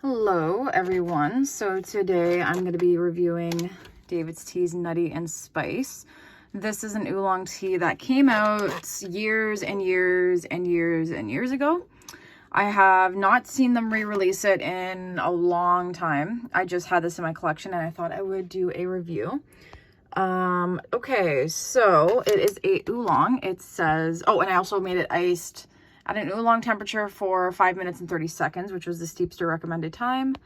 Hello everyone. So today I'm going to be reviewing David's Tea's Nutty and Spice. This is an oolong tea that came out years and years and years and years ago. I have not seen them re-release it in a long time. I just had this in my collection and I thought I would do a review. Okay, so it is a oolong. It says, oh, and I also made it iced at an oolong temperature for 5 minutes and 30 seconds, which was the steepster recommended time.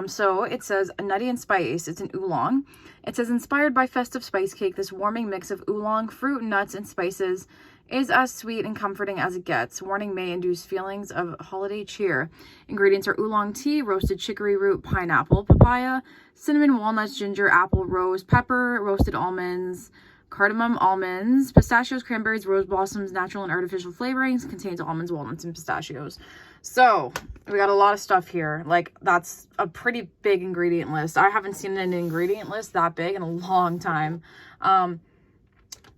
So it says Nutty and Spice. It's an oolong. It says, inspired by festive spice cake, this warming mix of oolong, fruit, nuts, and spices is as sweet and comforting as it gets. Warning may induce feelings of holiday cheer. Ingredients are oolong tea, roasted chicory root, pineapple, papaya, cinnamon, walnuts, ginger, apple, rose, pepper, roasted almonds, cardamom, almonds, pistachios, cranberries, rose blossoms, natural and artificial flavorings. Contains almonds, walnuts, and pistachios. So we got a lot of stuff here. Like, that's a pretty big ingredient list. I haven't seen an ingredient list that big in a long time.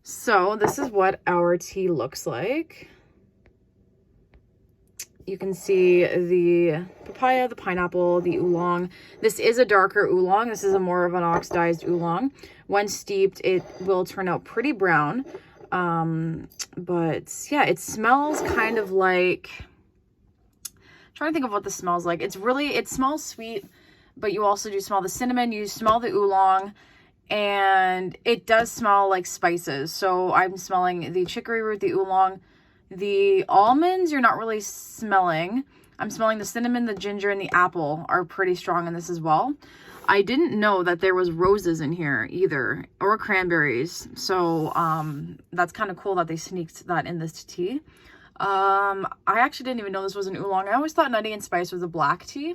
So this is what our tea looks like. You can see the papaya, the pineapple, the oolong. This is a darker oolong. This is a more of an oxidized oolong. When steeped, it will turn out pretty brown. But yeah, it smells kind of like, I'm trying to think of what this smells like. It smells sweet, but you also do smell the cinnamon. You smell the oolong, and it does smell like spices. So I'm smelling the chicory root, the oolong. The almonds, you're not really smelling. I'm smelling the cinnamon, the ginger, and the apple are pretty strong in this as well. I didn't know that there was roses in here either, or cranberries. So that's kind of cool that they sneaked that in this tea. I actually didn't even know this was an oolong. I always thought Nutty and Spice was a black tea,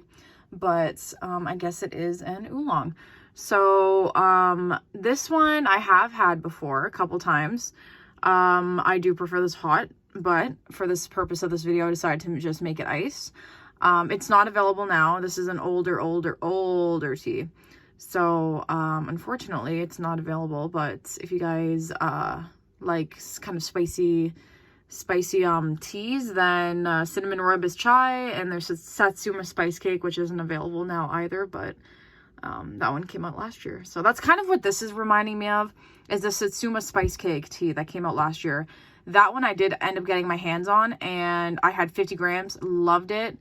but I guess it is an oolong. So this one I have had before a couple times. I do prefer this hot, but for this purpose of this video, I decided to just make it iced. It's not available now. This is an older tea. So, unfortunately, it's not available, but if you guys, like kind of spicy teas, then, cinnamon rooibos chai, and there's a Satsuma spice cake, which isn't available now either, but, that one came out last year. So that's kind of what this is reminding me of, is the Satsuma spice cake tea that came out last year. That one I did end up getting my hands on, and I had 50 grams. Loved it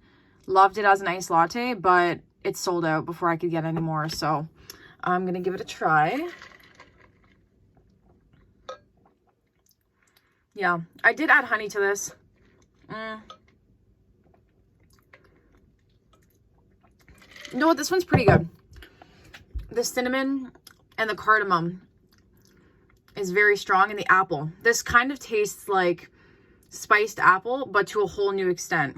as an iced latte, but it sold out before I could get any more. So I'm gonna give it a try. Yeah, I did add honey to this. You know what, this one's pretty good. The cinnamon and the cardamom is very strong, and the apple. This kind of tastes like spiced apple, but to a whole new extent.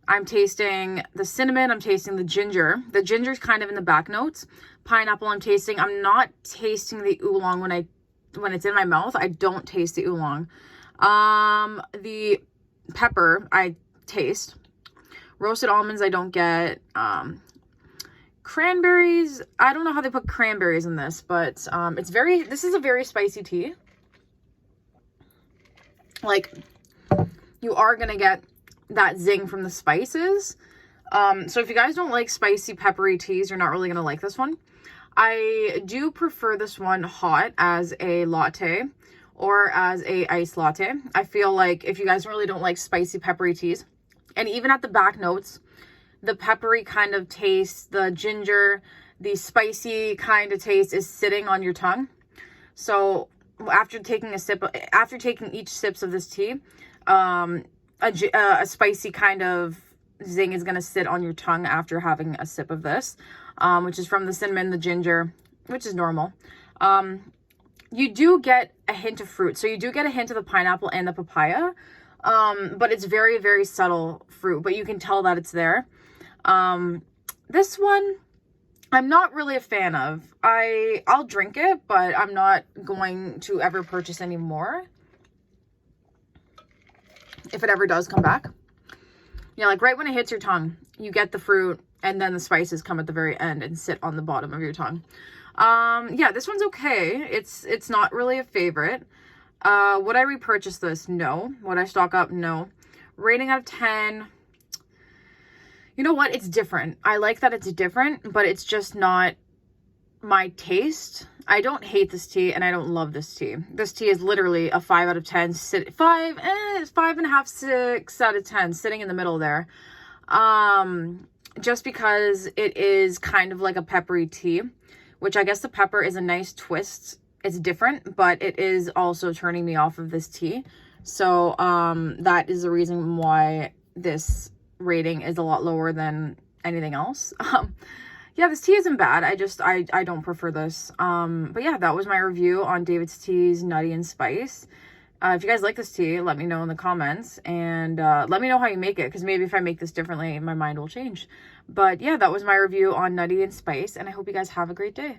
I'm tasting the cinnamon, I'm tasting the ginger. The ginger's kind of in the back notes. Pineapple I'm tasting. I'm not tasting the oolong when it's in my mouth. I don't taste the oolong. The pepper I taste. Roasted almonds I don't get. Cranberries, I don't know how they put cranberries in this, but this is a very spicy tea. Like, you are gonna get that zing from the spices. So if you guys don't like spicy peppery teas, you're not really gonna like this one. I do prefer this one hot as a latte or as a iced latte. I feel like if you guys really don't like spicy peppery teas, and even at the back notes, the peppery kind of taste, the ginger, the spicy kind of taste is sitting on your tongue. So after taking each sips of this tea, a spicy kind of zing is going to sit on your tongue after having a sip of this, which is from the cinnamon, the ginger, which is normal. You do get a hint of fruit. So you do get a hint of the pineapple and the papaya, but it's very, very subtle fruit, but you can tell that it's there. This one, I'm not really a fan of. I'll drink it, but I'm not going to ever purchase any more if it ever does come back. You know, like right when it hits your tongue, you get the fruit, and then the spices come at the very end and sit on the bottom of your tongue. Yeah, this one's okay. It's not really a favorite. Would I repurchase this? No. Would I stock up? No. Rating out of 10. You know what? It's different. I like that it's different, but it's just not my taste. I don't hate this tea and I don't love this tea. This tea is literally a 5 out of 10. 5.5, 6 out of 10, sitting in the middle there. Just because it is kind of like a peppery tea, which I guess the pepper is a nice twist. It's different, but it is also turning me off of this tea. So that is the reason why this rating is a lot lower than anything else. Yeah, this tea isn't bad. I don't prefer this. But yeah, that was my review on David's Tea's Nutty and Spice. If you guys like this tea, let me know in the comments, and let me know how you make it, because maybe if I make this differently, my mind will change. But yeah, that was my review on Nutty and Spice, and I hope you guys have a great day.